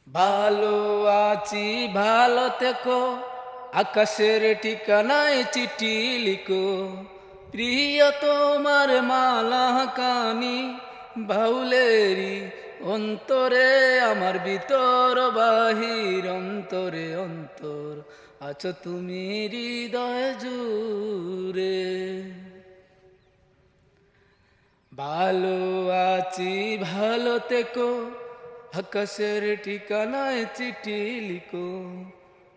ভালো আছি ভালো থেকো, আকাশের ঠিকানায় চিঠি লিখো। প্রিয় তোমার মালা কানি বাউলেরি অন্তরে, আমার ভিতর বাহির অন্তরে অন্তর আছো তুমি হৃদয় জুড়ে। ভালো আছি ভালো থেকো, আকাশের ঠিকানায় চিঠি লিখো।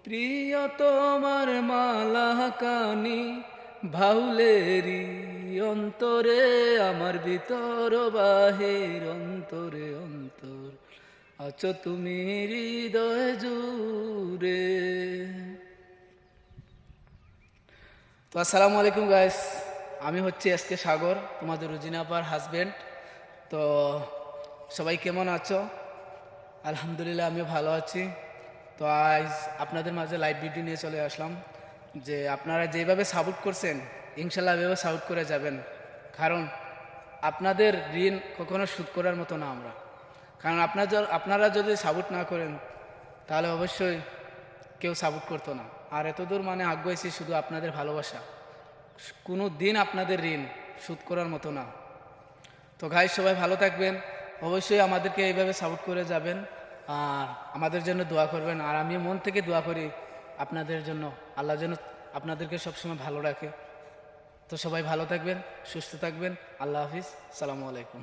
প্রিয় তোমার মালা কানি ভাউলেরি অন্তরে, আমার ভিতর বাহির অন্তরে অন্তর আছো তুমি হৃদয় জুড়ে। তো আসসালামু আলাইকুম গাইস, আমি হচ্ছি এসকে সাগর, তোমাদের রুজিনাপার হাজব্যান্ড। তো সবাই কেমন আছো? আলহামদুলিল্লাহ আমিও ভালো আছি। তো আজ আপনাদের মাঝে লাইভ ভিডিও নিয়ে চলে আসলাম যে আপনারা যেভাবে সাপোর্ট করছেন ইনশাল্লাহ এভাবে সাপোর্ট করে যাবেন, কারণ আপনাদের ঋণ কখনো শোধ করার মতো না আমরা। কারণ আপনারা যদি সাপোর্ট না করেন তাহলে অবশ্যই কেউ সাপোর্ট করতো না। আর এতদূর মানে আগ্রহী শুধু আপনাদের ভালোবাসা, কোনো দিন আপনাদের ঋণ শোধ করার মতো না। তো গাই সবাই ভালো থাকবেন, অবশ্যই আমাদেরকে এইভাবে সাপোর্ট করে যাবেন আর আমাদের জন্য দোয়া করবেন। আর আমি মন থেকে দোয়া করি আপনাদের জন্য, আল্লাহ যেন আপনাদেরকে সবসময় ভালো রাখে। তো সবাই ভালো থাকবেন, সুস্থ থাকবেন। আল্লাহ হাফিজ, সালামু আলাইকুম।